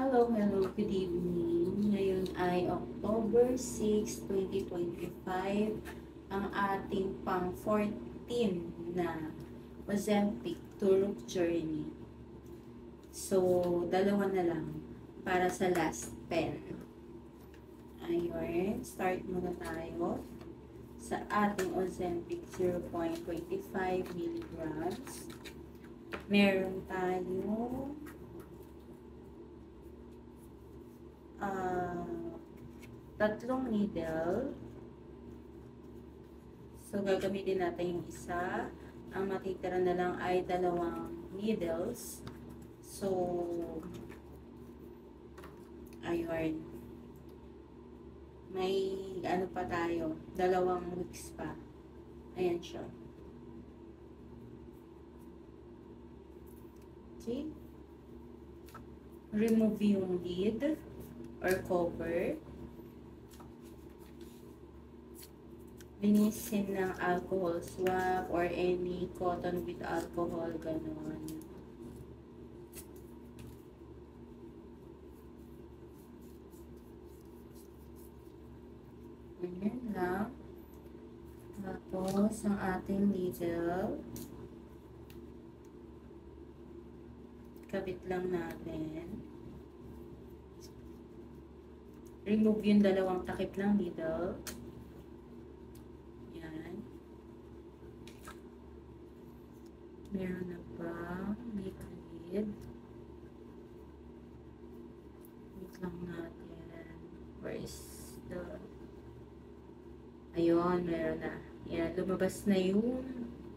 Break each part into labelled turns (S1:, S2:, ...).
S1: Hello, good evening. Ngayon ay October 6, 2025, ang ating pang-14 na Ozempic Turok Journey. So, dalawa na lang para sa last pen. Ayun, start muna tayo sa ating Ozempic 0.25 milligrams. Meron tayo tatlong needle. So, gagamitin natin yung isa. Ang matitira na lang ay dalawang needles. So, ayun. May ano pa tayo, dalawang weeks pa. Ayan siya. Okay. Remove yung lid or cover. Linisin ng alcohol swab or any cotton with alcohol, gano'n. Ganyan lang. Tapos, ang ating needle. Kabit lang natin. Remove yung dalawang takip ng needle. Yan. Meron na pa liquid. Wait lang natin. Where is the... Ayun, meron na. Yan, lumabas na yung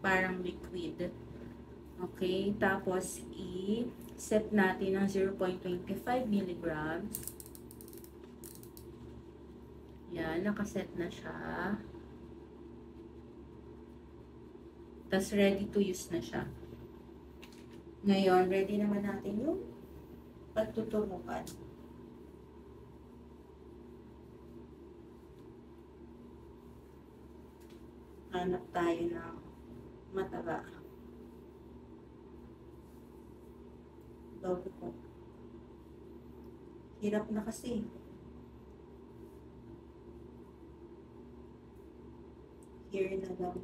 S1: parang liquid. Okay, tapos i-set natin ng 0.25 milligrams. Yan, nakaset na siya. Tapos ready to use na siya. Ngayon, ready naman natin yung pagtuturukan. Hanap tayo ng mataba. Bago ko. Hirap na kasi. Here na lang.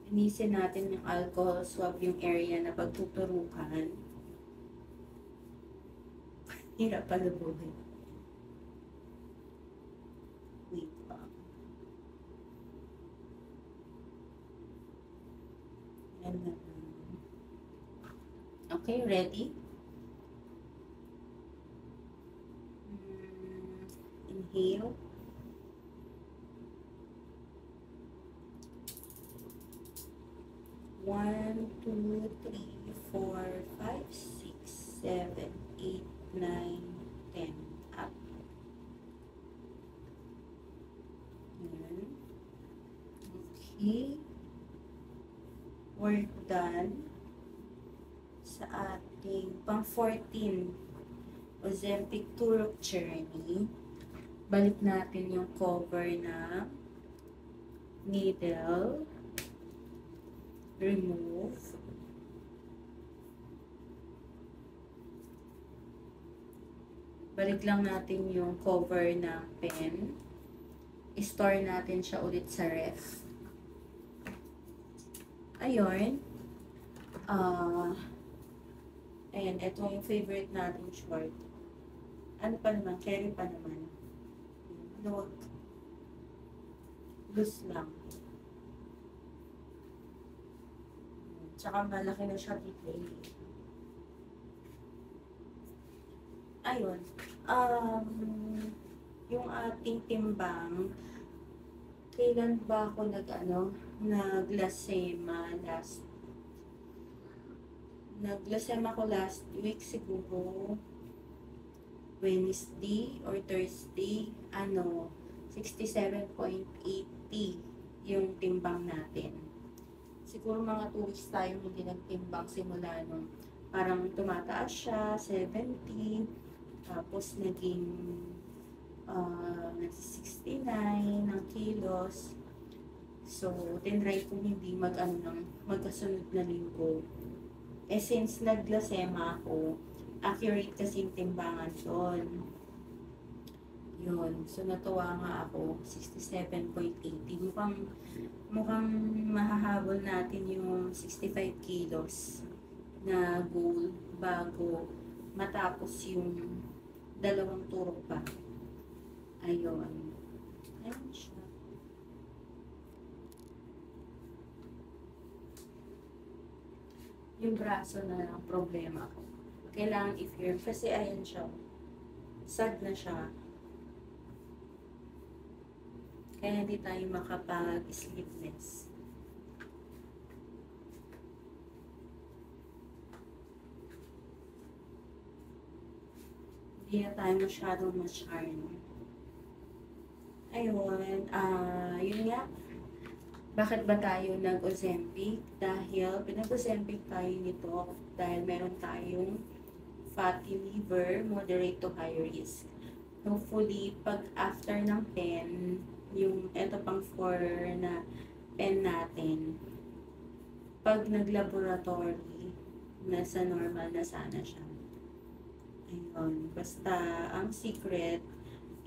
S1: Linisin natin yung alcohol swab yung area na pagtuturukan. Hirap pala buhay. Wait pa. Yan na. Okay, ready? Inhale. One, two, three, four, five, six, seven, 8, 9, 10. Up. Ayan. Okay. We're done sa ating pang-14 Ozempic Turok Journey. Balik natin yung cover na needle. Remove. Balik lang natin yung cover ng pen. I-store natin siya ulit sa ref. Ayun. Ayan, ito yung favorite natin short. Ano pa naman? Cherry pa naman. Look. Loose lang. Tsaka malaki na siya dito. Ayun. Yung ating timbang, kailan ba ako naglasema last? Naglasema ko last week siguro. Wednesday or Thursday, 67.80 yung timbang natin. Siguro mga 2 weeks tayo hindi nagtimbang simula nung parang tumataas siya, 70, tapos naging 69 ng kilos. So, tinry kong hindi magkasunod na linggo. Eh since naglasema ako, accurate kasi yung timbangan doon. Yun. So natuwa nga ako, 67.80. Mukhang mahahabol natin yung 65 kilos na goal bago matapos yung dalawang turok pa. Ayun. Ayun siya. Yung braso na lang problema ko. Kailangan i-firm kasi ayan siya. Sad na siya. Kaya hindi tayo makapag-sleepless. Hindi na tayo masyadong ma-charm. Ayun, yun nga. Bakit ba tayo nag-Ozempic? Dahil pinag-Ozempic tayo nito dahil meron tayong fatty liver, moderate to high risk. Hopefully, pag after ng pen, yung eto pang 4 na pen natin, pag nag-laboratory, nasa normal na sana siya. Ayun, basta ang secret,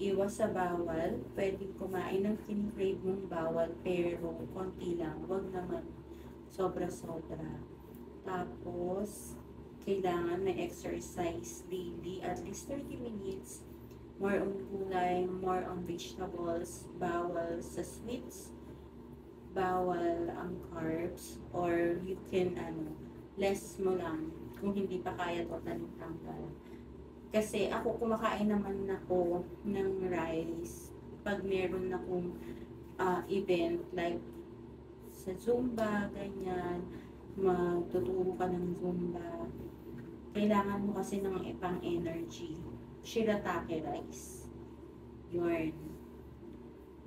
S1: iwas sa bawal, pwedeng kumain ng kinikrave mong bawal, pero konti lang, wag naman sobra-sobra. Tapos, kailangan may exercise daily, at least 30 minutes, more on gulay, more on vegetables, bawal sa sweets, bawal ang carbs, or you can, less mo lang, kung hindi pa kaya totally tanggal. Kasi ako, kumakain naman ako ng rice pag meron akong event like sa Zumba, ganyan, magtuturo ka ng Zumba. Kailangan mo kasi ng ipang energy. Shirataki rice. Yun.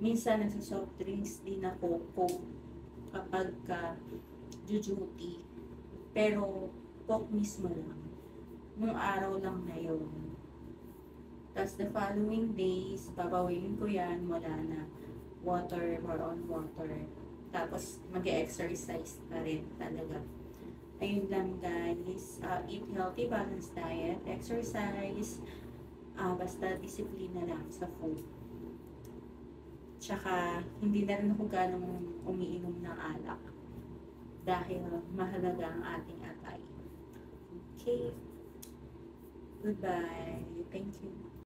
S1: Minsan nagsasoft drinks din ako kapag duty. Pero coke mismo lang. Nung araw lang na yun. Tapos the following days, babawin ko yan, wala na. Water, more on water. Tapos mag-exercise pa rin talaga. Ayun lang guys, eat healthy, balanced diet, exercise, basta disiplina lang sa food. Tsaka, hindi na rin ako ganong umiinom ng alak dahil mahalaga ang ating atay. Okay. Goodbye. Thank you.